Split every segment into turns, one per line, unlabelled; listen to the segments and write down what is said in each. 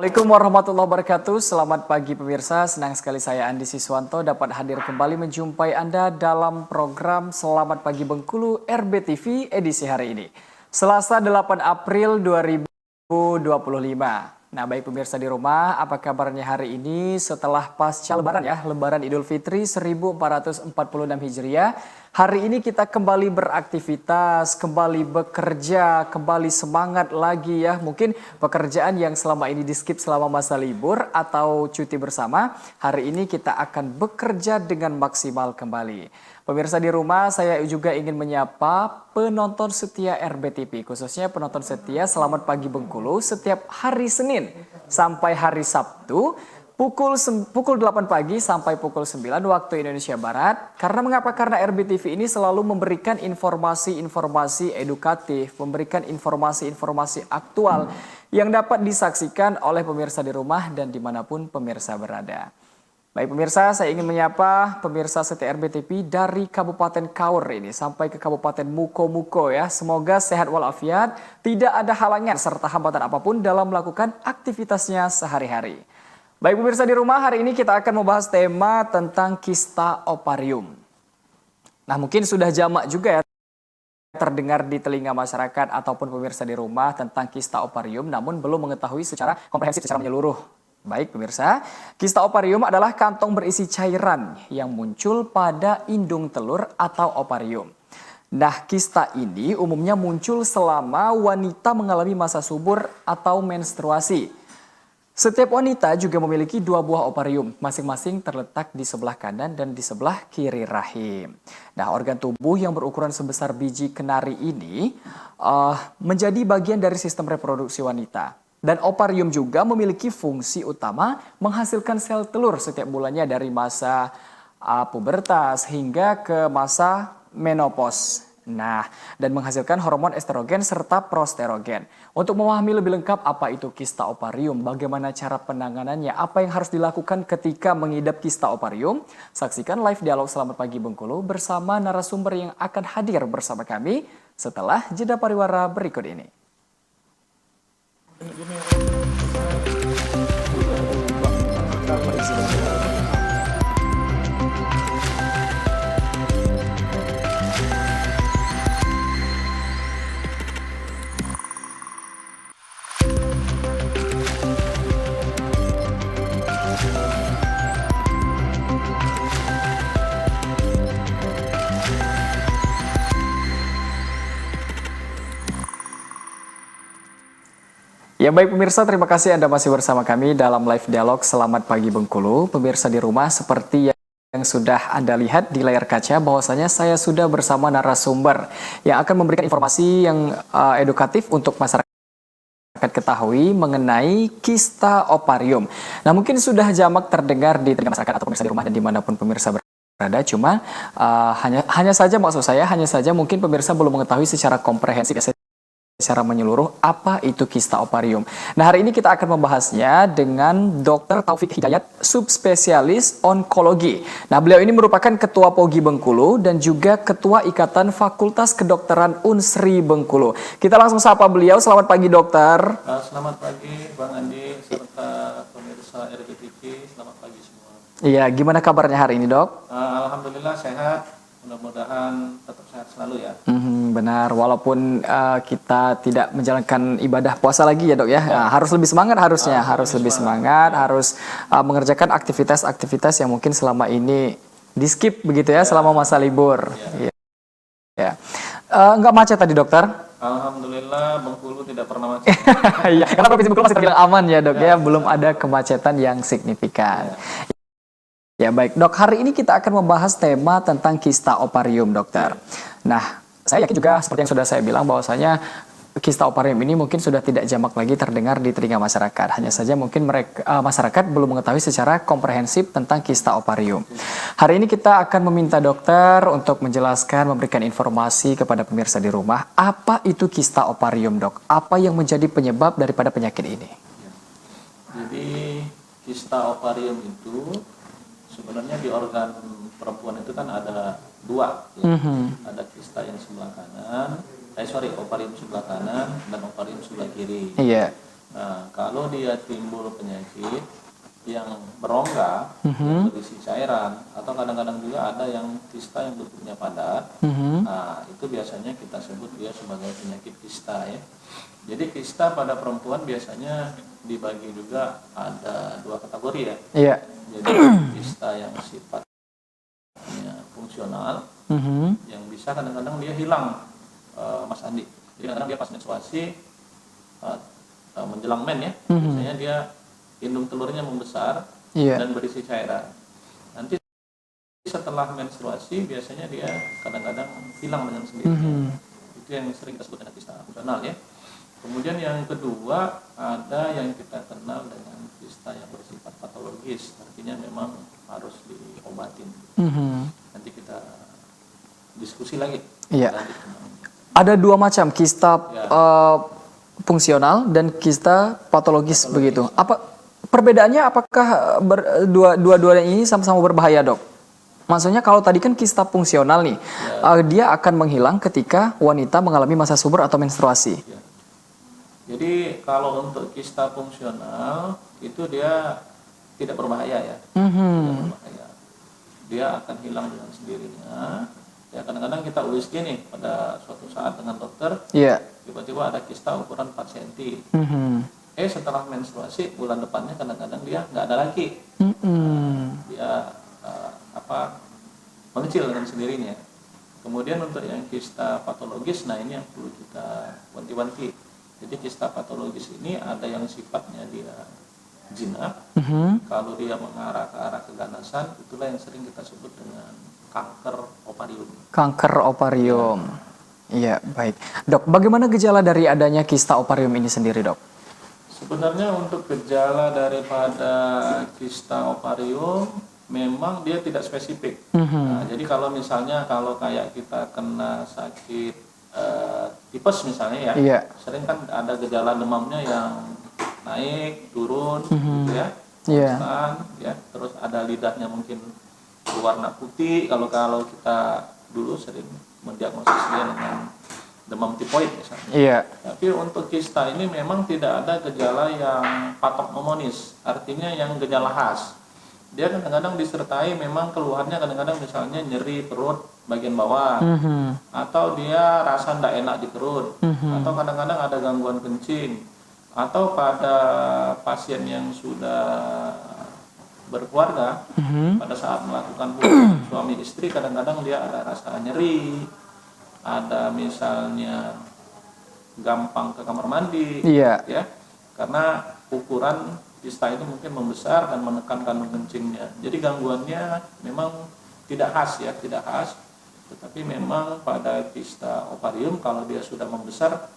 Assalamualaikum warahmatullahi wabarakatuh. Selamat pagi pemirsa. Senang sekali saya Andi Siswanto dapat hadir kembali menjumpai Anda dalam program Selamat Pagi Bengkulu RBTV edisi hari ini. Selasa 8 April 2025. Nah, baik pemirsa di rumah, apa kabarnya hari ini setelah pasca Lebaran ya, Lebaran Idul Fitri 1446 Hijriah. Hari ini kita kembali beraktivitas, kembali bekerja, kembali semangat lagi ya. Mungkin pekerjaan yang selama ini di-skip selama masa libur atau cuti bersama, hari ini kita akan bekerja dengan maksimal kembali. Pemirsa di rumah, saya juga ingin menyapa penonton setia RBTV, khususnya penonton setia Selamat Pagi Bengkulu setiap hari Senin sampai hari Sabtu. Pukul 8 pagi sampai pukul 9 waktu Indonesia Barat. Karena mengapa? Karena RBTV ini selalu memberikan informasi-informasi edukatif, memberikan informasi-informasi aktual yang dapat disaksikan oleh pemirsa di rumah dan dimanapun pemirsa berada. Baik pemirsa, saya ingin menyapa pemirsa setia RBTV dari Kabupaten Kaur ini sampai ke Kabupaten Muko ya. Semoga sehat walafiat, tidak ada halangan serta hambatan apapun dalam melakukan aktivitasnya sehari-hari. Baik pemirsa di rumah, hari ini kita akan membahas tema tentang kista oparium. Nah mungkin sudah jamak juga ya terdengar di telinga masyarakat ataupun pemirsa di rumah tentang kista oparium, namun belum mengetahui secara komprehensif, secara menyeluruh. Baik pemirsa, kista oparium adalah kantong berisi cairan yang muncul pada indung telur atau oparium. Nah, kista ini umumnya muncul selama wanita mengalami masa subur atau menstruasi. Setiap wanita juga memiliki 2 buah oparium, masing-masing terletak di sebelah kanan dan di sebelah kiri rahim. Nah, organ tubuh yang berukuran sebesar biji kenari ini menjadi bagian dari sistem reproduksi wanita. Dan oparium juga memiliki fungsi utama menghasilkan sel telur setiap bulannya dari masa pubertas hingga ke masa menopause. Nah, dan menghasilkan hormon estrogen serta prosterogen. Untuk memahami lebih lengkap apa itu kista oparium, bagaimana cara penanganannya, apa yang harus dilakukan ketika mengidap kista oparium, saksikan live dialog Selamat Pagi Bengkulu bersama narasumber yang akan hadir bersama kami setelah jeda pariwara berikut ini. Ya baik pemirsa, terima kasih Anda masih bersama kami dalam live dialog Selamat Pagi Bengkulu. Pemirsa di rumah, seperti yang sudah Anda lihat di layar kaca, bahwasanya saya sudah bersama narasumber yang akan memberikan informasi yang edukatif untuk masyarakat ketahui mengenai kista oparium. Nah mungkin sudah jamak terdengar di telinga masyarakat atau pemirsa di rumah dan dimanapun pemirsa berada, cuma hanya saja maksud saya, hanya saja mungkin pemirsa belum mengetahui secara komprehensif secara menyeluruh apa itu kista oparium. Nah hari ini kita akan membahasnya dengan Dr. Taufik Hidayat, subspesialis onkologi. Nah beliau ini merupakan Ketua POGI Bengkulu dan juga Ketua Ikatan Fakultas Kedokteran Unsri Bengkulu. Kita langsung sapa beliau. Selamat pagi dokter.
Selamat pagi Bang Andi serta pemirsa RBTV. Selamat pagi semua.
Iya, gimana kabarnya hari ini dok?
Alhamdulillah sehat. Mudah-mudahan tetap sehat selalu ya.
Benar, walaupun kita tidak menjalankan ibadah puasa lagi ya dok ya, nah, harus lebih semangat harusnya, harus lebih semangat, harus mengerjakan aktivitas-aktivitas yang mungkin selama ini di skip begitu ya, selama masa libur. Ya. Enggak macet tadi dokter?
Alhamdulillah Bengkulu tidak pernah macet.
Iya, karena provinsi Bengkulu masih terbilang aman ya dok ya, belum ada kemacetan yang signifikan. Ya baik dok, hari ini kita akan membahas tema tentang kista oparium dokter. Nah, saya yakin juga seperti yang sudah saya bilang bahwasanya kista oparium ini mungkin sudah tidak jamak lagi terdengar di telinga masyarakat. Hanya saja mungkin masyarakat belum mengetahui secara komprehensif tentang kista oparium. Hari ini kita akan meminta dokter untuk menjelaskan, memberikan informasi kepada pemirsa di rumah. Apa itu kista oparium dok? Apa yang menjadi penyebab daripada penyakit ini?
Jadi kista oparium itu sebenarnya di organ perempuan itu kan ada 2 ya. Ada kista yang sebelah kanan, oparium sebelah kanan dan oparium sebelah kiri.
Iya.
Nah, kalau dia timbul penyakit yang berongga, yang berisi cairan, atau kadang-kadang juga ada yang kista yang bentuknya padat, nah itu biasanya kita sebut dia sebagai penyakit kista ya. Jadi kista pada perempuan biasanya dibagi juga ada 2 kategori ya.
Iya.
Jadi kista yang sifatnya fungsional, yang bisa kadang-kadang dia hilang, Mas Andi. Jadi kadang-kadang dia pas menstruasi menjelang men ya, biasanya dia indung telurnya membesar dan berisi cairan. Nanti setelah menstruasi biasanya dia kadang-kadang hilang dengan sendirinya. Itu yang sering kita sebut dengan kista fungsional ya. Kemudian yang kedua ada yang kita kenal dengan kista yang bersifat patologis, artinya memang harus diobatin. Nanti kita diskusi lagi.
Iya. Ada 2 macam kista fungsional dan kista patologis begitu. Apa perbedaannya? Apakah dua-duanya ini sama-sama berbahaya, Dok? Maksudnya kalau tadi kan kista fungsional nih, dia akan menghilang ketika wanita mengalami masa subur atau menstruasi.
Ya. Jadi kalau untuk kista fungsional itu dia tidak berbahaya ya, tidak berbahaya. Dia akan hilang dengan sendirinya. Ya kadang-kadang kita USG nih pada suatu saat dengan dokter, tiba-tiba ada kista ukuran 4 cm. Setelah menstruasi bulan depannya kadang-kadang dia nggak ada lagi. Dia mengecil dengan sendirinya. Kemudian untuk yang kista patologis, nah ini yang perlu kita wanti-wanti. Jadi kista patologis ini ada yang sifatnya dia jinak. Kalau dia mengarah ke arah keganasan, itulah yang sering kita sebut dengan kanker ovarium.
Kanker ovarium. Iya, baik. Dok, bagaimana gejala dari adanya kista ovarium ini sendiri, Dok?
Sebenarnya untuk gejala daripada kista ovarium memang dia tidak spesifik. Nah, jadi kalau misalnya kalau kayak kita kena sakit tipes misalnya ya, sering kan ada gejala demamnya yang naik, turun, gitu ya, konstan, ya. Terus ada lidahnya mungkin berwarna putih. Kalau kita dulu sering mendiagnosisnya dengan demam tipoid misalnya. Tapi untuk kista ini memang tidak ada gejala yang patognomonis, artinya yang gejala khas. Dia kadang-kadang disertai memang keluhannya kadang-kadang misalnya nyeri perut bagian bawah, atau dia rasa tidak enak di perut, atau kadang-kadang ada gangguan kencing, atau pada pasien yang sudah berkeluarga, pada saat melakukan hubungan suami istri kadang-kadang dia ada rasa nyeri, ada misalnya gampang ke kamar mandi, ya, karena ukuran kista itu mungkin membesar dan menekan kandung kencingnya. Jadi gangguannya memang tidak khas ya, tidak khas. Tetapi memang pada kista ovarium kalau dia sudah membesar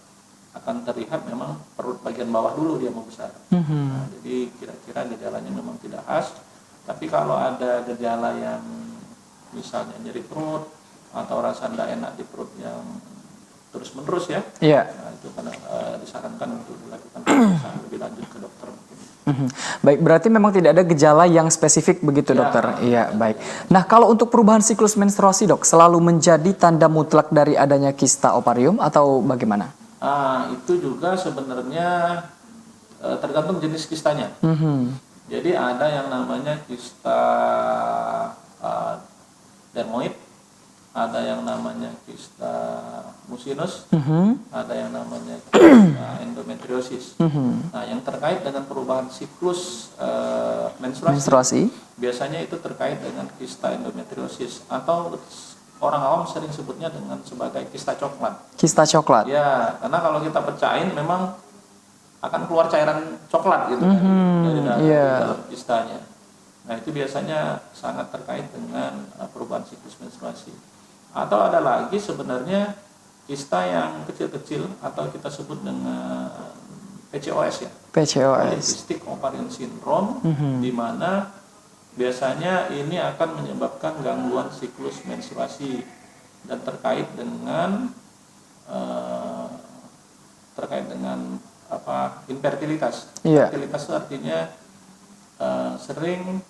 akan terlihat memang perut bagian bawah dulu dia membesar. Nah, jadi kira-kira gejalanya memang tidak khas. Tapi kalau ada gejala yang misalnya nyeri perut atau rasa tidak enak di perut yang terus-menerus ya, nah, itu disarankan untuk dilakukan pemeriksaan lebih lanjut ke dokter.
Baik, berarti memang tidak ada gejala yang spesifik begitu, dokter. Iya, baik. Nah, kalau untuk perubahan siklus menstruasi, Dok, selalu menjadi tanda mutlak dari adanya kista ovarium atau bagaimana?
Itu juga sebenarnya tergantung jenis kistanya. Jadi ada yang namanya kista dermoid, ada yang namanya kista mucinus, ada yang namanya kista endometriosis. Nah, yang terkait dengan perubahan siklus menstruasi, biasanya itu terkait dengan kista endometriosis atau orang awam sering sebutnya dengan sebagai kista coklat.
Kista coklat.
Ya, karena kalau kita pecahin memang akan keluar cairan coklat gitu kan dari dalam kistanya. Nah, itu biasanya sangat terkait dengan perubahan siklus menstruasi. Atau ada lagi sebenarnya kista yang kecil-kecil atau kita sebut dengan PCOS ya.
PCOS.
Polycystic ovarian syndrome, di mana biasanya ini akan menyebabkan gangguan siklus menstruasi dan terkait dengan infertilitas. Infertilitas itu artinya sering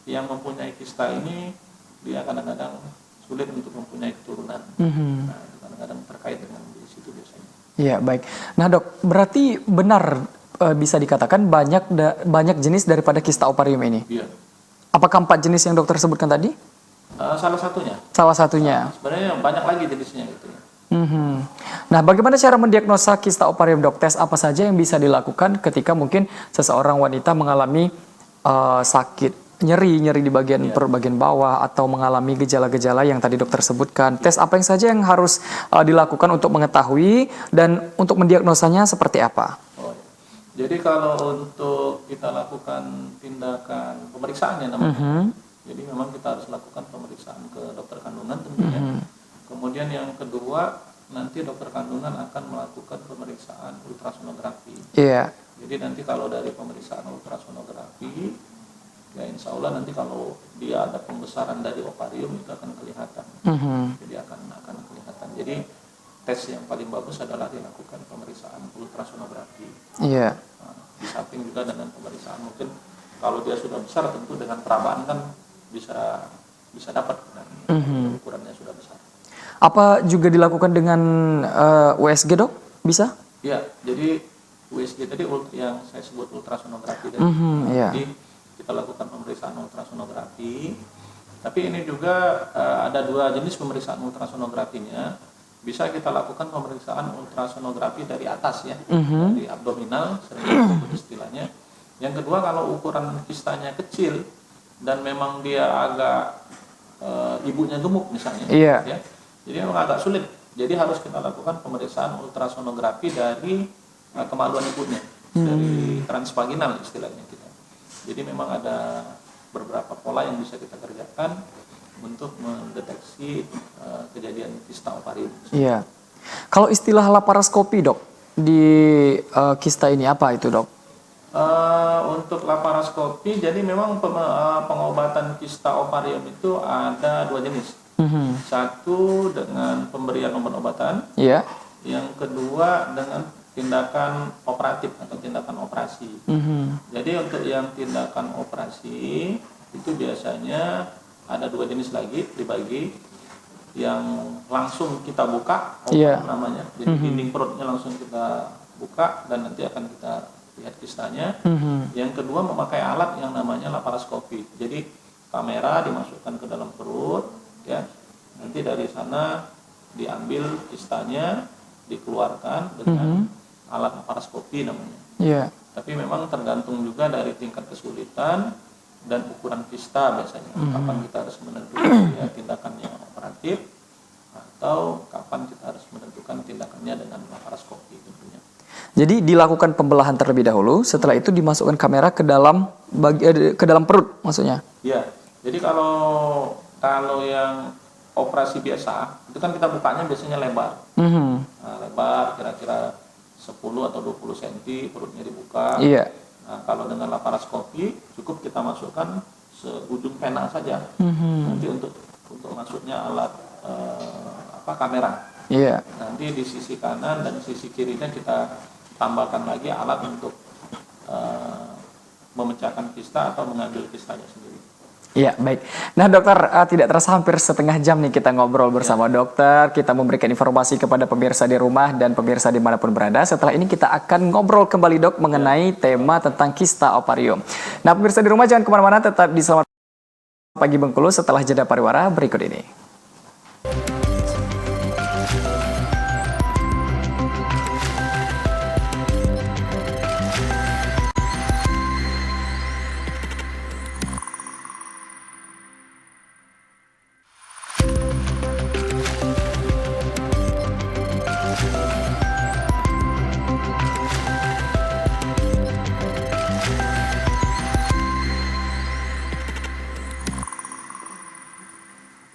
yang mempunyai kista ini dia kadang-kadang sulit untuk mempunyai keturunan. Nah, itu kadang-kadang terkait dengan di situ biasanya.
Iya, baik. Nah, Dok, berarti benar bisa dikatakan banyak jenis daripada kista ovarium ini.
Iya.
Apakah 4 jenis yang dokter sebutkan tadi?
Salah satunya.
Salah satunya.
Sebenarnya banyak lagi jenisnya gitu ya.
Nah, bagaimana cara mendiagnosa kista ovarium, dok? Tes apa saja yang bisa dilakukan ketika mungkin seseorang wanita mengalami sakit, nyeri di bagian perut bagian bawah, atau mengalami gejala-gejala yang tadi dokter sebutkan? Tes apa yang saja yang harus dilakukan untuk mengetahui dan untuk mendiagnosanya seperti apa?
Jadi kalau untuk kita lakukan tindakan pemeriksaan ya namanya, jadi memang kita harus lakukan pemeriksaan ke dokter kandungan tentunya. Kemudian yang kedua, nanti dokter kandungan akan melakukan pemeriksaan ultrasonografi.
Iya.
Jadi nanti kalau dari pemeriksaan ultrasonografi, ya insya Allah nanti kalau dia ada pembesaran dari ovarium itu akan kelihatan. Jadi akan kelihatan. Jadi tes yang paling bagus adalah dilakukan pemeriksaan ultrasonografi.
Iya.
Nah, di samping juga dengan pemeriksaan mungkin kalau dia sudah besar tentu dengan perabaan kan bisa dapat ukurannya sudah besar.
Apa juga dilakukan dengan USG, dok? Bisa?
Iya, jadi USG tadi yang saya sebut ultrasonografi tadi. Jadi kita lakukan pemeriksaan ultrasonografi. Tapi ini juga ada 2 jenis pemeriksaan ultrasonografinya. Bisa kita lakukan pemeriksaan ultrasonografi dari atas ya, dari abdominal sering disebut istilahnya. Yang kedua, kalau ukuran kistanya kecil dan memang dia agak ibunya gemuk misalnya, ya, jadi memang agak sulit. Jadi harus kita lakukan pemeriksaan ultrasonografi dari kemaluan ibunya, dari transvaginal istilahnya kita. Jadi memang ada beberapa pola yang bisa kita kerjakan untuk mendeteksi kejadian kista ovarium.
Iya. Kalau istilah laparoskopi, dok, di kista ini apa itu, dok?
Untuk laparoskopi, jadi memang pengobatan kista ovarium itu ada 2 jenis. Satu dengan pemberian obat-obatan, yang kedua dengan tindakan operatif atau tindakan operasi. Jadi untuk yang tindakan operasi itu biasanya ada 2 jenis lagi dibagi, yang langsung kita buka namanya, jadi dinding perutnya langsung kita buka dan nanti akan kita lihat kistanya. Yang kedua memakai alat yang namanya laparoskopi, jadi kamera dimasukkan ke dalam perut ya, nanti dari sana diambil kistanya, dikeluarkan dengan alat laparoskopi namanya. Tapi memang tergantung juga dari tingkat kesulitan dan ukuran kista biasanya, kapan kita harus menentukan ya, tindakannya operatif atau kapan kita harus menentukan tindakannya dengan laparoskopi tentunya.
Jadi dilakukan pembelahan terlebih dahulu, setelah itu dimasukkan kamera ke dalam perut maksudnya.
Iya. Jadi kalau yang operasi biasa itu kan kita bukanya biasanya lebar. Nah, lebar kira-kira 10 atau 20 cm perutnya dibuka. Nah, kalau dengan laparoskopi cukup kita masukkan seujung pena saja. Nanti untuk masuknya alat kamera. Nanti di sisi kanan dan sisi kirinya kita tambahkan lagi alat untuk memecahkan kista atau mengambil kistanya sendiri.
Iya, baik. Nah, dokter, tidak terasa hampir setengah jam nih kita ngobrol bersama dokter. Kita memberikan informasi kepada pemirsa di rumah dan pemirsa dimanapun berada. Setelah ini kita akan ngobrol kembali, dok, mengenai tema tentang kista ovarium. Nah, pemirsa di rumah jangan kemana-mana, tetap di Selamat Pagi Bengkulu setelah jeda pariwara berikut ini.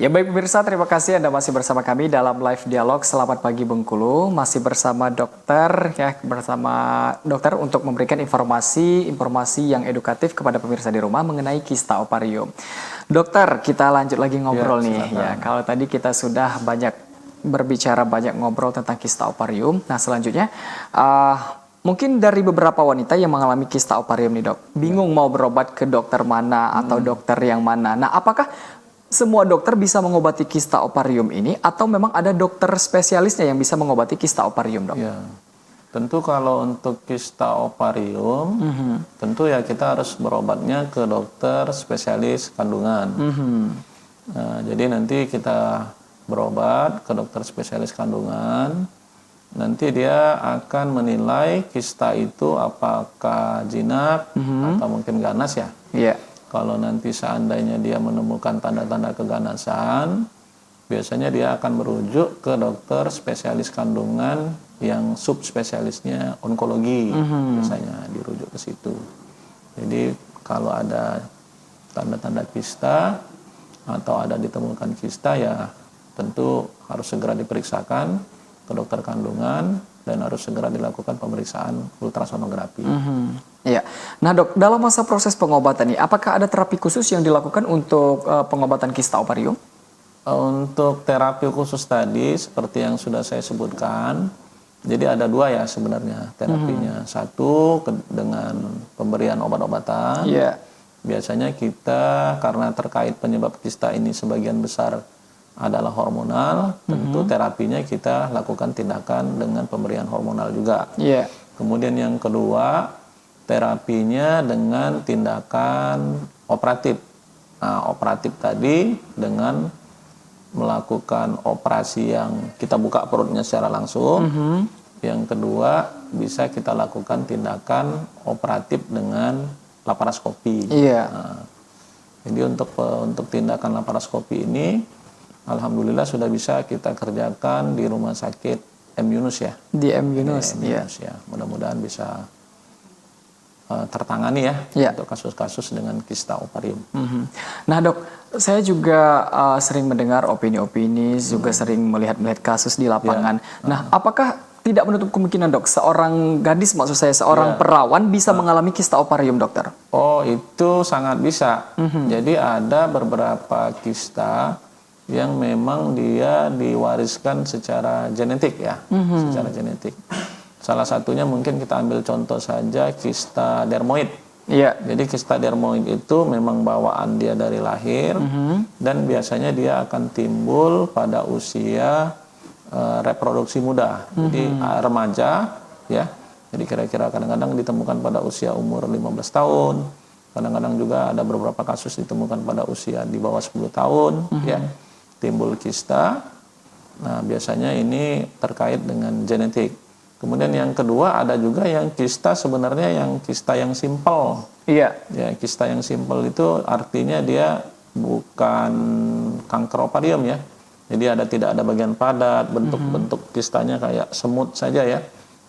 Ya baik pemirsa, terima kasih Anda masih bersama kami dalam live dialog Selamat Pagi Bengkulu. Masih bersama dokter untuk memberikan informasi yang edukatif kepada pemirsa di rumah mengenai kista ovarium. Dokter, kita lanjut lagi ngobrol nih. Ya, kalau tadi kita sudah banyak ngobrol tentang kista ovarium. Nah, selanjutnya mungkin dari beberapa wanita yang mengalami kista ovarium nih, dok, bingung mau berobat ke dokter mana atau dokter yang mana. Nah, apakah semua dokter bisa mengobati kista ovarium ini atau memang ada dokter spesialisnya yang bisa mengobati kista ovarium, dok?
Tentu kalau untuk kista ovarium, tentu ya kita harus berobatnya ke dokter spesialis kandungan. Nah, jadi nanti kita berobat ke dokter spesialis kandungan, nanti dia akan menilai kista itu apakah jinak atau mungkin ganas ya.
Iya.
Kalau nanti seandainya dia menemukan tanda-tanda keganasan, biasanya dia akan merujuk ke dokter spesialis kandungan yang subspesialisnya onkologi, biasanya dirujuk ke situ. Jadi kalau ada tanda-tanda kista atau ada ditemukan kista, ya tentu harus segera diperiksakan ke dokter kandungan dan harus segera dilakukan pemeriksaan ultrasonografi.
Iya. Nah dok, dalam masa proses pengobatan ini, apakah ada terapi khusus yang dilakukan untuk pengobatan kista ovarium?
Untuk terapi khusus tadi, seperti yang sudah saya sebutkan, jadi ada dua ya sebenarnya terapinya. Satu dengan pemberian obat-obatan.
Iya.
Biasanya kita karena terkait penyebab kista ini sebagian besar adalah hormonal, tentu terapinya kita lakukan tindakan dengan pemberian hormonal juga.
Iya.
Kemudian yang kedua, terapinya dengan tindakan operatif. Nah, operatif tadi dengan melakukan operasi yang kita buka perutnya secara langsung. Yang kedua, bisa kita lakukan tindakan operatif dengan laparoskopi.
Iya.
Nah, jadi untuk tindakan laparoskopi ini, alhamdulillah sudah bisa kita kerjakan di rumah sakit M Yunus ya.
Di M Yunus.
M
Iya.
Yunus ya. Mudah-mudahan bisa tertangani ya untuk kasus-kasus dengan kista ovarium.
Nah dok, saya juga sering mendengar opini-opini, juga sering melihat kasus di lapangan. Nah, apakah tidak menutup kemungkinan dok, seorang gadis maksud saya, seorang perawan bisa mengalami kista ovarium dokter?
Oh, itu sangat bisa. Jadi ada beberapa kista yang memang dia diwariskan secara genetik ya, secara genetik. Salah satunya mungkin kita ambil contoh saja kista dermoid.
Iya.
Jadi kista dermoid itu memang bawaan dia dari lahir dan biasanya dia akan timbul pada usia reproduksi muda. Jadi remaja ya. Jadi kira-kira kadang-kadang ditemukan pada usia umur 15 tahun. Kadang-kadang juga ada beberapa kasus ditemukan pada usia di bawah 10 tahun ya. Timbul kista. Nah, biasanya ini terkait dengan genetik. Kemudian yang kedua ada juga yang kista sebenarnya yang kista yang simpel.
Iya.
Ya, kista yang simpel itu artinya dia bukan kanker ovarium ya. Jadi tidak ada bagian padat, bentuk kistanya kayak semut saja ya.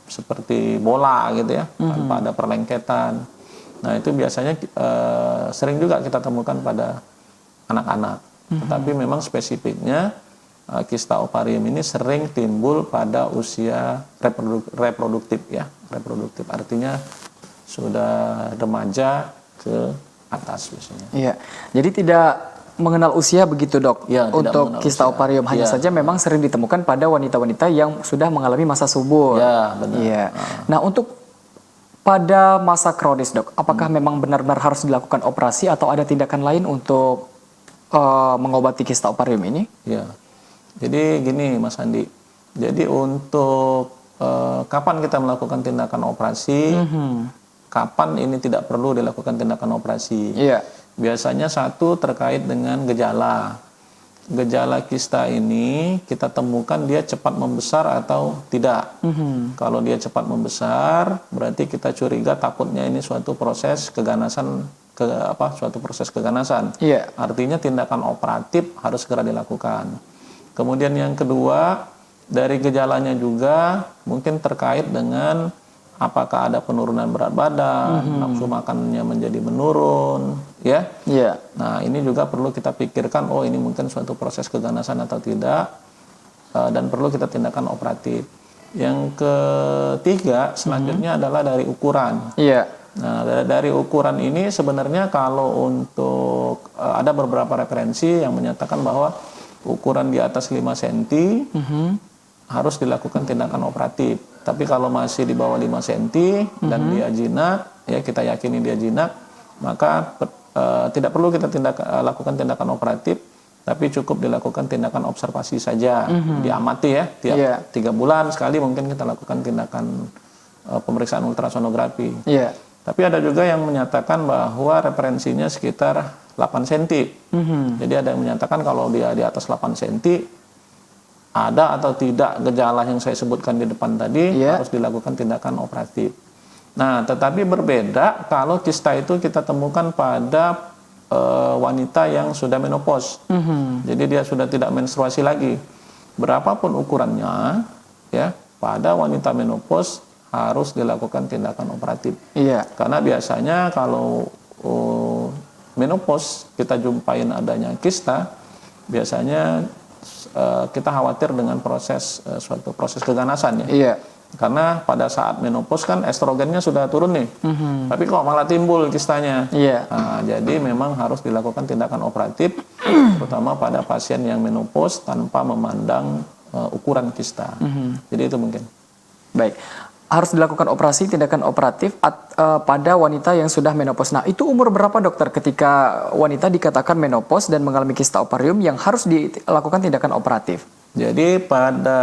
Seperti bola gitu ya, tanpa ada perlengketan. Nah, itu biasanya sering juga kita temukan pada anak-anak. Tetapi memang spesifiknya kista ovarium ini sering timbul pada usia reproduktif ya. Reproduktif artinya sudah remaja ke atas biasanya.
Iya. Jadi tidak mengenal usia begitu dok
Ya,
untuk kista ovarium. Hanya saja memang sering ditemukan pada wanita-wanita yang sudah mengalami masa subur.
Ya, benar.
Iya. Nah, untuk pada masa kronis dok, apakah memang benar-benar harus dilakukan operasi atau ada tindakan lain untuk mengobati kista ovarium ini?
Ya. Jadi gini Mas Andi, jadi untuk kapan kita melakukan tindakan operasi, kapan ini tidak perlu dilakukan tindakan operasi.
Iya.
Biasanya satu terkait dengan gejala. Gejala kista ini kita temukan dia cepat membesar atau tidak. Kalau dia cepat membesar, berarti kita curiga takutnya ini suatu proses keganasan, suatu proses keganasan.
Iya.
Artinya tindakan operatif harus segera dilakukan. Kemudian yang kedua, dari gejalanya juga mungkin terkait dengan apakah ada penurunan berat badan, nafsu makannya menjadi menurun, ya.
Iya.
Nah, ini juga perlu kita pikirkan, oh ini mungkin suatu proses keganasan atau tidak, dan perlu kita tindakan operatif. Yang ketiga, selanjutnya adalah dari ukuran.
Iya.
Nah, dari ukuran ini sebenarnya kalau untuk ada beberapa referensi yang menyatakan bahwa ukuran di atas 5 cm harus dilakukan tindakan operatif. Tapi kalau masih di bawah 5 cm dan dia jinak, ya kita yakini dia jinak, maka tidak perlu kita lakukan tindakan operatif, tapi cukup dilakukan tindakan observasi saja, diamati ya, tiap 3 bulan sekali mungkin kita lakukan tindakan pemeriksaan ultrasonografi.
Iya.
Tapi ada juga yang menyatakan bahwa referensinya sekitar 8 cm. Jadi ada yang menyatakan kalau dia di atas 8 cm, ada atau tidak gejala yang saya sebutkan di depan tadi, harus dilakukan tindakan operatif. Nah, tetapi berbeda kalau kista itu kita temukan pada wanita yang sudah menopause. Jadi dia sudah tidak menstruasi lagi. Berapapun ukurannya, ya, pada wanita menopause harus dilakukan tindakan operatif. Iya. Karena biasanya kalau menopause kita jumpain adanya kista, biasanya kita khawatir dengan suatu proses keganasan, ya. Iya. Karena pada saat menopause kan estrogennya sudah turun nih, tapi kok malah timbul kistanya. Iya. Nah, jadi memang harus dilakukan tindakan operatif, terutama pada pasien yang menopause tanpa memandang ukuran kista. Jadi itu mungkin. Baik, harus dilakukan operasi tindakan operatif pada wanita yang sudah menopause. Nah, itu umur berapa dokter ketika wanita dikatakan menopause dan mengalami kista ovarium yang harus dilakukan tindakan operatif? Jadi pada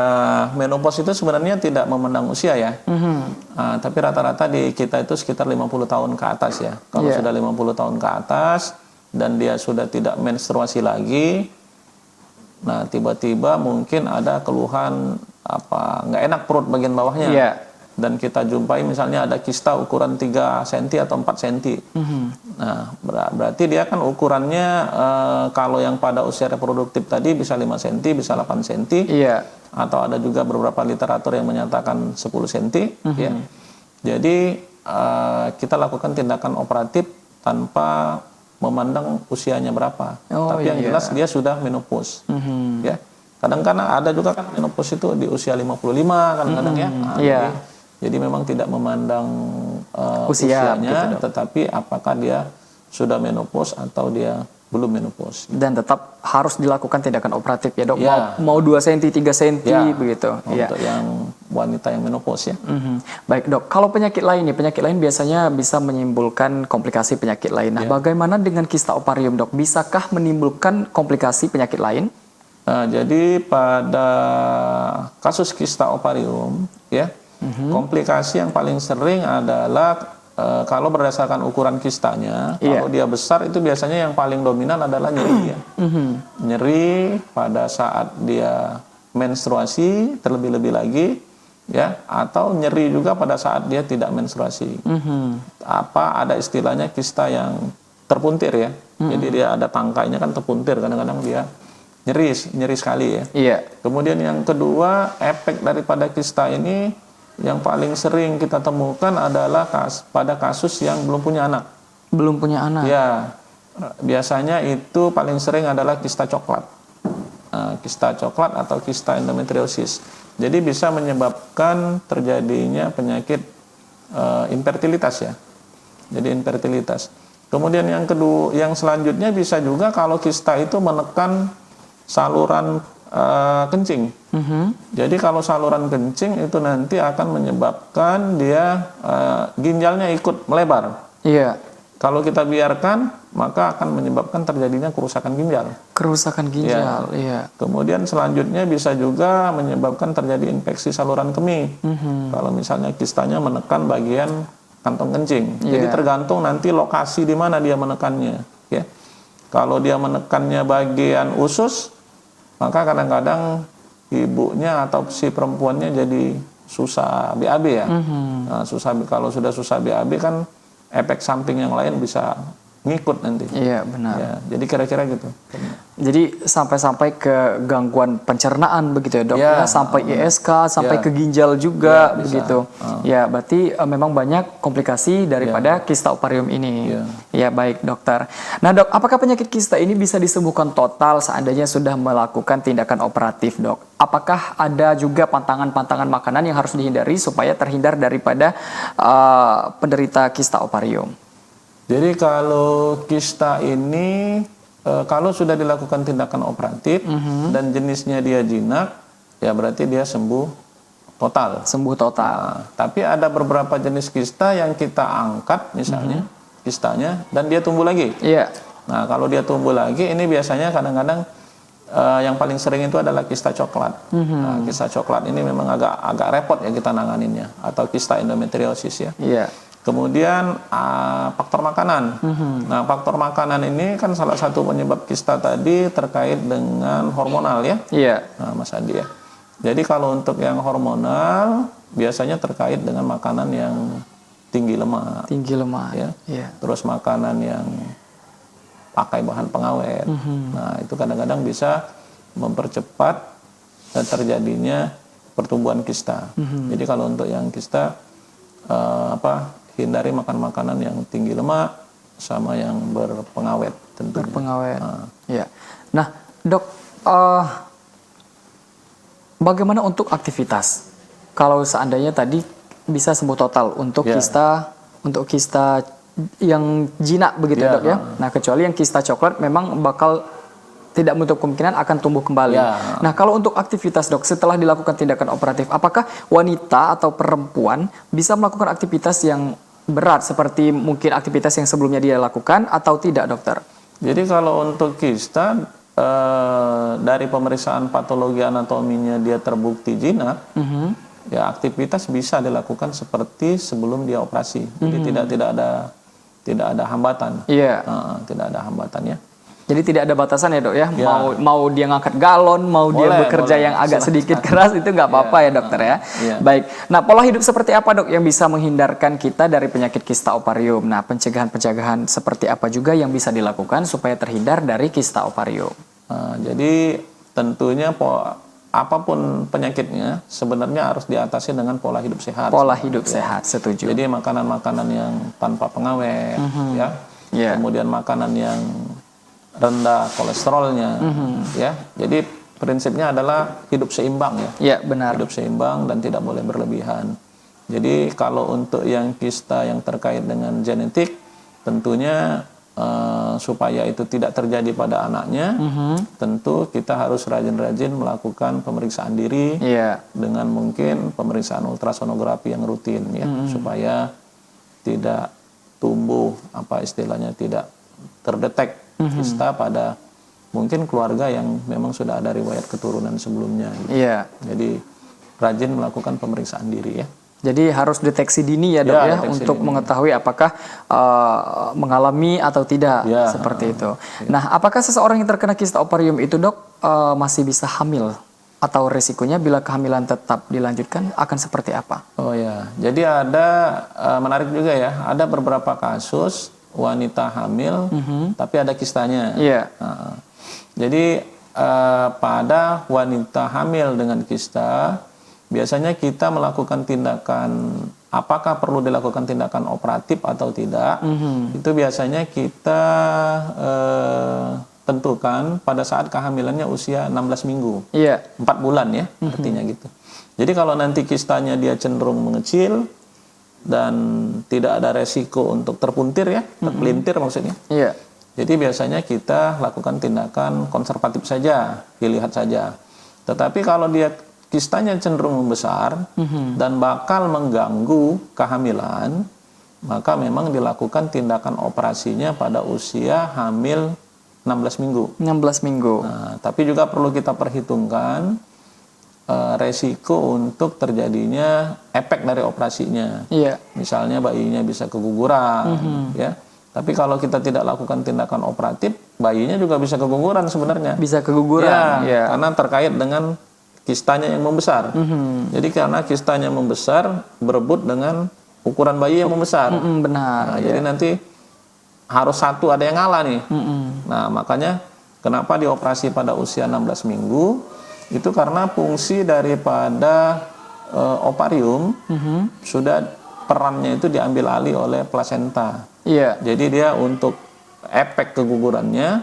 menopause itu sebenarnya tidak memandang usia, ya. Tapi rata-rata di kita itu sekitar 50 tahun ke atas, ya. Kalau sudah 50 tahun ke atas dan dia sudah tidak menstruasi lagi, nah tiba-tiba mungkin ada keluhan nggak enak perut bagian bawahnya. Dan kita jumpai misalnya ada kista ukuran 3 cm atau 4 cm. Nah, berarti dia kan ukurannya kalau yang pada usia reproduktif tadi bisa 5 cm, bisa 8 cm. Iya. Atau ada juga beberapa literatur yang menyatakan 10 cm. Ya. Jadi kita lakukan tindakan operatif tanpa memandang usianya berapa. Tapi yang jelas dia sudah menopause. Ya. Kadang-kadang ada juga kan menopause itu di usia 55 kadang-kadang, ya. Nah, jadi memang tidak memandang usianya, gitu, tetapi apakah dia sudah menopause atau dia belum menopause. Dan tetap harus dilakukan tindakan operatif, ya dok? Mau 2 cm, 3 cm, begitu. Untuk yang wanita yang menopause, ya. Baik dok, kalau penyakit lain biasanya bisa menimbulkan komplikasi penyakit lain. Nah, bagaimana dengan kista ovarium, dok? Bisakah menimbulkan komplikasi penyakit lain? Jadi pada kasus kista ovarium, ya, komplikasi yang paling sering adalah kalau berdasarkan ukuran kistanya, kalau dia besar itu biasanya yang paling dominan adalah nyeri, ya. Nyeri pada saat dia menstruasi terlebih-lebih lagi, ya, atau nyeri juga pada saat dia tidak menstruasi. Ada istilahnya kista yang terpuntir, ya. Jadi dia ada tangkainya kan terpuntir, kadang-kadang dia nyeri sekali, ya. Iya. Kemudian yang kedua, efek daripada kista ini yang paling sering kita temukan adalah pada kasus yang belum punya anak. Belum punya anak? Ya, biasanya itu paling sering adalah kista coklat. Kista coklat atau kista endometriosis. Jadi bisa menyebabkan terjadinya penyakit infertilitas, ya. Jadi infertilitas. Kemudian yang kedua, yang selanjutnya bisa juga kalau kista itu menekan saluran kencing. Jadi kalau saluran kencing itu nanti akan menyebabkan dia ginjalnya ikut melebar. Iya. Kalau kita biarkan, maka akan menyebabkan terjadinya kerusakan ginjal. Kerusakan ginjal, iya. Kemudian selanjutnya bisa juga menyebabkan terjadi infeksi saluran kemih. Kalau misalnya kistanya menekan bagian kantong kencing. Jadi tergantung nanti lokasi di mana dia menekannya, ya. Kalau dia menekannya bagian usus, maka kadang-kadang ibunya atau si perempuannya jadi susah BAB, ya. Nah, kalau sudah susah BAB kan efek samping yang lain bisa ngikut nanti. Iya, benar. Ya, jadi kira-kira gitu. Jadi sampai ke gangguan pencernaan begitu, ya dok? Ya, sampai ISK, sampai ke ginjal juga, begitu. Ya, berarti memang banyak komplikasi daripada kista ovarium ini. Ya, baik dokter. Nah dok, apakah penyakit kista ini bisa disembuhkan total seandainya sudah melakukan tindakan operatif, dok? Apakah ada juga pantangan-pantangan makanan yang harus dihindari supaya terhindar daripada penderita kista ovarium? Jadi kalau kista ini kalau sudah dilakukan tindakan operatif dan jenisnya dia jinak, ya berarti dia sembuh total. Sembuh total. Nah, tapi ada beberapa jenis kista yang kita angkat misalnya kistanya dan dia tumbuh lagi. Iya. Nah, kalau dia tumbuh lagi ini biasanya kadang-kadang yang paling sering itu adalah kista coklat. Nah, kista coklat ini memang agak repot ya kita nanganinnya, atau kista endometriosis ya.
Iya.
Kemudian faktor makanan. Nah, faktor makanan ini kan salah satu penyebab kista tadi terkait dengan hormonal ya.
Iya.
Nah, Mas Andi ya. Jadi kalau untuk yang hormonal biasanya terkait dengan makanan yang tinggi lemak.
Tinggi lemak.
Ya.
Iya.
Terus makanan yang pakai bahan pengawet. Nah, itu kadang-kadang bisa mempercepat terjadinya pertumbuhan kista. Jadi kalau untuk yang kista hindari makan makanan yang tinggi lemak sama yang berpengawet tentunya.
Berpengawet. Iya. Nah, Dok, bagaimana untuk aktivitas? Kalau seandainya tadi bisa sembuh total untuk kista yang jinak begitu Dok ya. Nah, kecuali yang kista coklat memang bakal tidak menutup kemungkinan akan tumbuh kembali. Nah, kalau untuk aktivitas Dok, setelah dilakukan tindakan operatif, apakah wanita atau perempuan bisa melakukan aktivitas yang berat seperti mungkin aktivitas yang sebelumnya dia lakukan atau tidak, Dokter?
Jadi kalau untuk kista dari pemeriksaan patologi anatominya dia terbukti jinak, ya aktivitas bisa dilakukan seperti sebelum dia operasi. Jadi tidak ada hambatan.
Iya.
Tidak ada hambatan ya.
Jadi tidak ada batasan ya Dok ya. Mau dia ngangkat galon, mau dia bekerja yang agak sedikit keras itu nggak apa-apa ya Dokter ya. Baik. Nah, pola hidup seperti apa Dok yang bisa menghindarkan kita dari penyakit kista ovarium? Nah, pencegahan seperti apa juga yang bisa dilakukan supaya terhindar dari kista ovarium?
Jadi tentunya apapun penyakitnya sebenarnya harus diatasi dengan pola hidup sehat.
Pola hidup sehat, setuju.
Jadi makanan-makanan yang tanpa pengawet, ya. Kemudian makanan yang rendah kolesterolnya, ya. Jadi prinsipnya adalah hidup seimbang ya.
Iya, benar.
Hidup seimbang dan tidak boleh berlebihan. Jadi kalau untuk yang kista yang terkait dengan genetik, tentunya supaya itu tidak terjadi pada anaknya, tentu kita harus rajin-rajin melakukan pemeriksaan diri dengan mungkin pemeriksaan ultrasonografi yang rutin ya, supaya tidak tumbuh tidak terdetek kista pada mungkin keluarga yang memang sudah ada riwayat keturunan sebelumnya. Gitu. Jadi rajin melakukan pemeriksaan diri ya.
Jadi harus deteksi dini ya Dok ya untuk mengetahui apakah mengalami atau tidak seperti itu. Nah, apakah seseorang yang terkena kista ovarium itu Dok masih bisa hamil atau risikonya bila kehamilan tetap dilanjutkan akan seperti apa? Oh ya, jadi ada menarik juga ya, ada beberapa kasus wanita hamil tapi ada kistanya. Jadi pada wanita hamil dengan kista biasanya kita melakukan tindakan, apakah perlu dilakukan tindakan operatif atau tidak, itu biasanya kita tentukan pada saat kehamilannya usia 16 minggu. 4 bulan ya, artinya gitu. Jadi kalau nanti kistanya dia cenderung mengecil dan tidak ada resiko untuk terpuntir ya, terpelintir maksudnya. Jadi biasanya kita lakukan tindakan konservatif saja, dilihat saja. Tetapi kalau dia kistanya cenderung membesar dan bakal mengganggu kehamilan, maka memang dilakukan tindakan operasinya pada usia hamil 16 minggu. 16 minggu. Nah, tapi juga perlu kita perhitungkan resiko untuk terjadinya efek dari operasinya. Misalnya bayinya bisa keguguran, ya. Tapi kalau kita tidak lakukan tindakan operatif, bayinya juga bisa keguguran sebenarnya. Bisa keguguran, karena terkait dengan kistanya yang membesar. Jadi karena kistanya membesar berebut dengan ukuran bayi yang membesar. Benar. Nah, jadi nanti harus satu ada yang ngalah nih. Nah, makanya kenapa dioperasi pada usia 16 minggu? Itu karena fungsi daripada ovarium sudah perannya itu diambil alih oleh plasenta. Jadi dia untuk efek kegugurannya,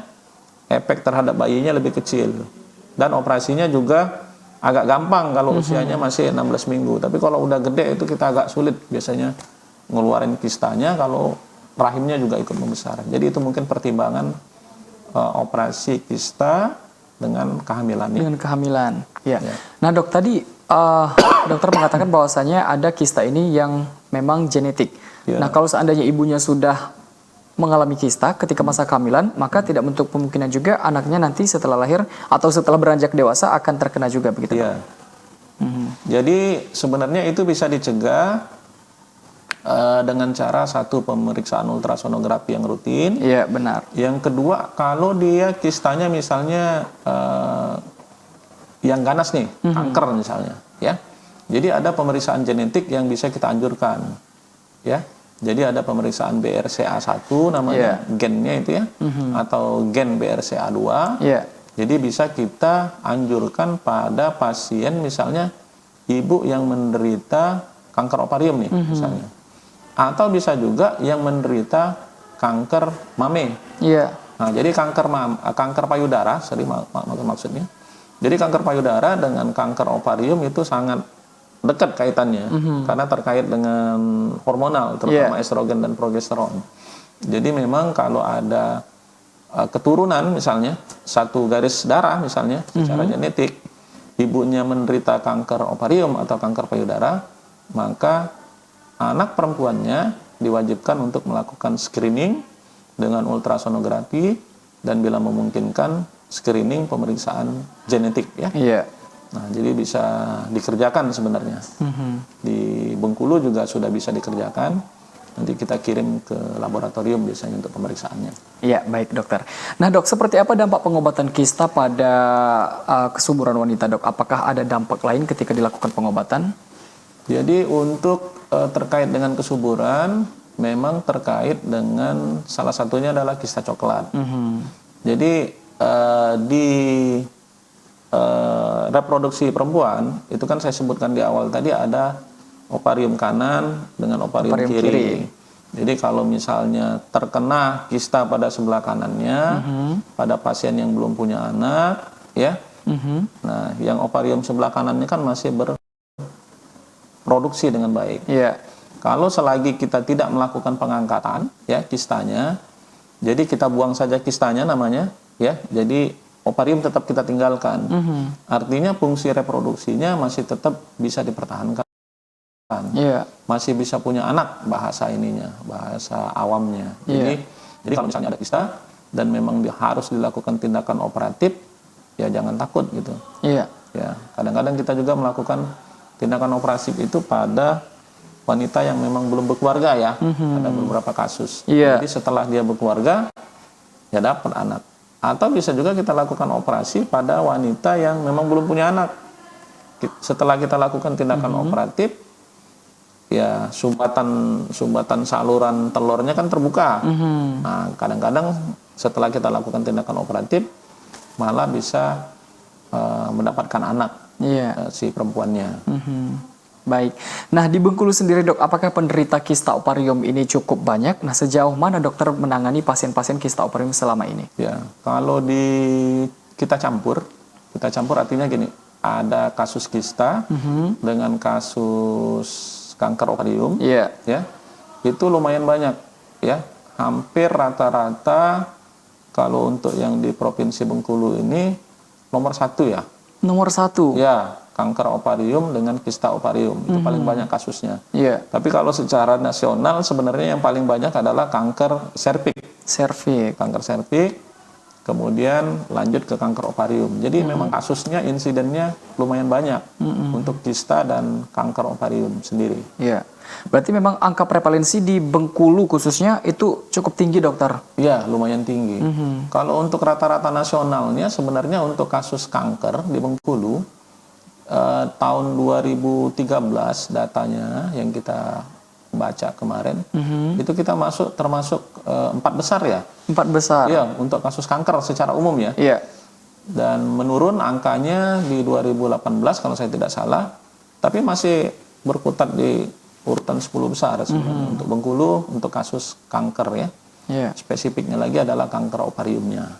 efek terhadap bayinya lebih kecil. Dan operasinya juga agak gampang kalau usianya masih 16 minggu. Tapi kalau udah gede itu kita agak sulit biasanya ngeluarin kistanya kalau rahimnya juga ikut membesar. Jadi itu mungkin pertimbangan operasi kista dengan kehamilan. Dengan kehamilan. Nah Dok, tadi dokter mengatakan bahwasanya ada kista ini yang memang genetik. Nah kalau seandainya ibunya sudah mengalami kista ketika masa kehamilan, maka tidak menutup kemungkinan juga anaknya nanti setelah lahir atau setelah beranjak dewasa akan terkena juga begitu.
Iya. Jadi sebenarnya itu bisa dicegah dengan cara satu, pemeriksaan ultrasonografi yang rutin.
Iya, benar.
Yang kedua, kalau dia kistanya misalnya yang ganas nih, kanker misalnya, ya. Jadi ada pemeriksaan genetik yang bisa kita anjurkan, ya. Jadi ada pemeriksaan BRCA1 namanya, gennya itu ya, atau gen BRCA2. Jadi bisa kita anjurkan pada pasien misalnya ibu yang menderita kanker ovarium nih misalnya. Atau bisa juga yang menderita kanker mame. Nah, jadi kanker payudara, maksudnya. Jadi kanker payudara dengan kanker ovarium itu sangat dekat kaitannya, karena terkait dengan hormonal, terutama estrogen dan progesteron. Jadi memang kalau ada keturunan misalnya, satu garis darah misalnya, secara genetik, ibunya menderita kanker ovarium atau kanker payudara, maka anak perempuannya diwajibkan untuk melakukan screening dengan ultrasonografi dan bila memungkinkan screening pemeriksaan genetik ya. Nah, jadi bisa dikerjakan sebenarnya. Di Bengkulu juga sudah bisa dikerjakan. Nanti kita kirim ke laboratorium biasanya untuk pemeriksaannya.
Iya, baik dokter. Nah dok, seperti apa dampak pengobatan kista pada kesuburan wanita dok? Apakah ada dampak lain ketika dilakukan pengobatan?
Jadi untuk terkait dengan kesuburan, memang terkait dengan salah satunya adalah kista coklat. Jadi di reproduksi perempuan itu kan saya sebutkan di awal tadi ada ovarium kanan dengan ovarium kiri. Jadi kalau misalnya terkena kista pada sebelah kanannya pada pasien yang belum punya anak ya, nah yang ovarium sebelah kanannya kan masih berproduksi dengan baik. Kalau selagi kita tidak melakukan pengangkatan ya kistanya, jadi kita buang saja kistanya namanya ya, jadi ovarium tetap kita tinggalkan. Artinya fungsi reproduksinya masih tetap bisa dipertahankan. Masih bisa punya anak, bahasa ininya, bahasa awamnya. Jadi kalau misalnya ada kista dan memang harus dilakukan tindakan operatif, ya jangan takut gitu. Ya, kadang-kadang kita juga melakukan tindakan operatif itu pada wanita yang memang belum berkeluarga ya. Ada beberapa kasus. Jadi setelah dia berkeluarga, ya dapat anak. Atau bisa juga kita lakukan operasi pada wanita yang memang belum punya anak. Setelah kita lakukan tindakan operatif, ya sumbatan saluran telurnya kan terbuka. Nah, kadang-kadang setelah kita lakukan tindakan operatif, malah bisa mendapatkan anak si perempuannya.
Baik. Nah, di Bengkulu sendiri dok, apakah penderita kista ovarium ini cukup banyak? Nah, sejauh mana dokter menangani pasien-pasien kista ovarium selama ini?
Ya, kalau kita campur artinya gini, ada kasus kista dengan kasus kanker ovarium, ya, itu lumayan banyak, ya, hampir rata-rata kalau untuk yang di Provinsi Bengkulu ini nomor 1 ya.
Nomor 1?
Ya. Kanker ovarium dengan kista ovarium itu paling banyak kasusnya. Tapi kalau secara nasional sebenarnya yang paling banyak adalah kanker serviks. Kanker serviks, kemudian lanjut ke kanker ovarium. Jadi memang kasusnya, insidennya lumayan banyak untuk kista dan kanker ovarium sendiri.
Berarti memang angka prevalensi di Bengkulu khususnya itu cukup tinggi dokter?
Iya, lumayan tinggi. Kalau untuk rata-rata nasionalnya sebenarnya untuk kasus kanker di Bengkulu tahun 2013 datanya yang kita baca kemarin, itu kita termasuk 4 besar ya.
4 besar?
Iya, untuk kasus kanker secara umum ya. Dan menurun angkanya di 2018 kalau saya tidak salah, tapi masih berkutat di urutan 10 besar sebenarnya untuk Bengkulu untuk kasus kanker ya. Spesifiknya lagi adalah kanker ovariumnya.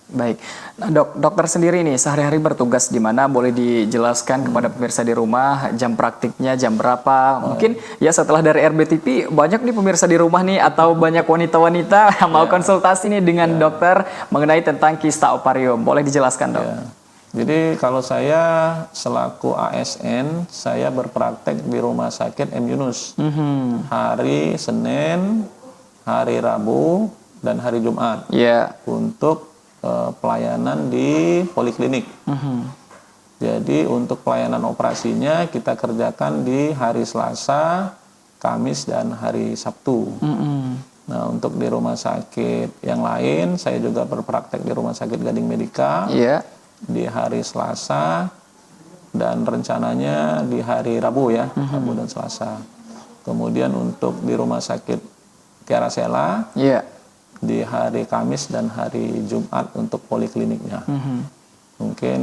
Baik. Nah, dokter sendiri nih sehari-hari bertugas di mana? Boleh dijelaskan kepada pemirsa di rumah jam praktiknya jam berapa? Mungkin ya setelah dari RBTV banyak nih pemirsa di rumah nih atau banyak wanita-wanita yang mau konsultasi nih dengan dokter mengenai tentang kista ovarium. Boleh dijelaskan dok?
Jadi kalau saya selaku ASN, saya berpraktek di Rumah Sakit M. Yunus. Hari Senin hari Rabu dan hari Jumat
Ya.
untuk pelayanan di poliklinik. Jadi untuk pelayanan operasinya kita kerjakan di hari Selasa, Kamis, dan hari Sabtu. Nah, untuk di rumah sakit yang lain, saya juga berpraktek di Rumah Sakit Gading Medika
Iya.
di hari Selasa dan rencananya di hari Rabu ya, Rabu dan Selasa. Kemudian untuk di Rumah Sakit Tiara Sela
Iya.
di hari Kamis dan hari Jumat untuk polikliniknya. Mungkin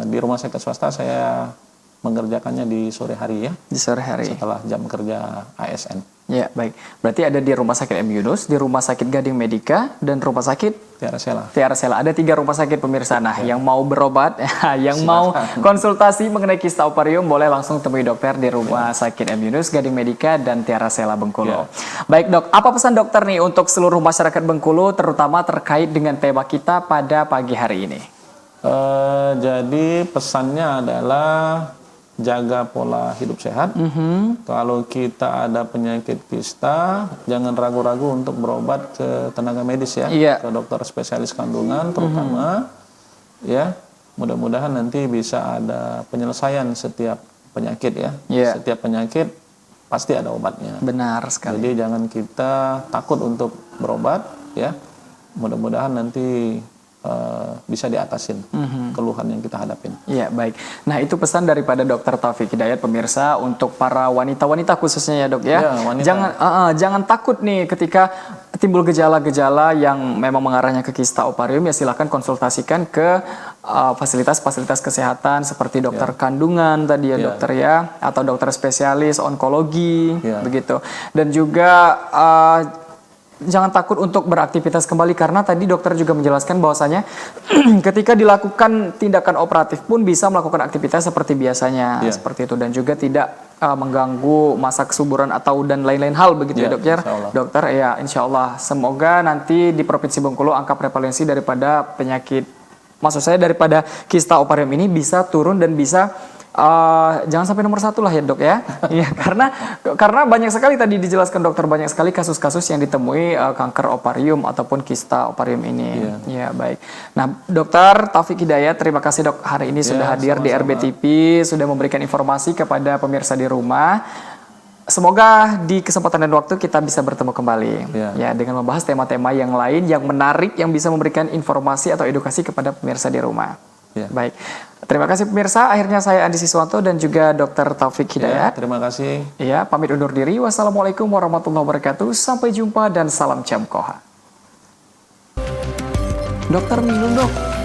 di rumah sakit swasta saya mengerjakannya di sore hari ya,
Di sore hari.
setelah jam kerja ASN.
Ya, baik. Berarti ada di Rumah Sakit M. Yunus, di Rumah Sakit Gading Medika, dan Rumah Sakit
Tiara Sela.
Tiara Sela. Ada 3 rumah sakit pemirsa. Nah, yang mau berobat, yang mau konsultasi mengenai kista ovarium, boleh langsung temui dokter di Rumah Sakit M. Yunus, Gading Medika, dan Tiara Sela Bengkulu. Baik dok, apa pesan dokter nih untuk seluruh masyarakat Bengkulu, terutama terkait dengan tema kita pada pagi hari ini?
Jadi pesannya adalah jaga pola hidup sehat. Kalau kita ada penyakit kista, jangan ragu-ragu untuk berobat ke tenaga medis ya,
Iya.
ke dokter spesialis kandungan terutama. Ya, mudah-mudahan nanti bisa ada penyelesaian setiap penyakit ya.
Iya.
Setiap penyakit pasti ada obatnya.
Benar sekali.
Jadi jangan kita takut untuk berobat ya. Mudah-mudahan nanti bisa diatasin keluhan yang kita hadapin.
Iya, baik. Nah, itu pesan daripada Dokter Taufik Hidayat pemirsa untuk para wanita-wanita khususnya ya, Dok ya.
Iya, wanita.
Jangan takut nih ketika timbul gejala-gejala yang memang mengarahnya ke kista ovarium, ya silakan konsultasikan ke fasilitas-fasilitas kesehatan seperti dokter kandungan tadi ya, dokter ya, atau dokter spesialis onkologi begitu. Dan juga jangan takut untuk beraktivitas kembali, karena tadi dokter juga menjelaskan bahwasanya ketika dilakukan tindakan operatif pun bisa melakukan aktivitas seperti biasanya, seperti itu, dan juga tidak mengganggu masa kesuburan atau dan lain-lain hal begitu ya, dokter. Dokter ya, insya Allah semoga nanti di Provinsi Bengkulu angka prevalensi daripada penyakit, maksud saya daripada kista ovarium ini bisa turun dan bisa jangan sampai nomor 1 lah ya dok ya. Ya, karena banyak sekali tadi dijelaskan dokter, banyak sekali kasus-kasus yang ditemui kanker ovarium ataupun kista ovarium ini. Ya baik. Nah, Dokter Taufik Hidayat, terima kasih dok hari ini sudah hadir di RBTV, sudah memberikan informasi kepada pemirsa di rumah. Semoga di kesempatan dan waktu kita bisa bertemu kembali ya dengan membahas tema-tema yang lain yang menarik, yang bisa memberikan informasi atau edukasi kepada pemirsa di rumah. Baik, terima kasih pemirsa. Akhirnya saya Andi Siswanto dan juga Dokter Taufik Hidayat.
Terima kasih.
Ya, pamit undur diri. Wassalamualaikum warahmatullahi wabarakatuh. Sampai jumpa dan salam Jamkoha. Dokter minum dok.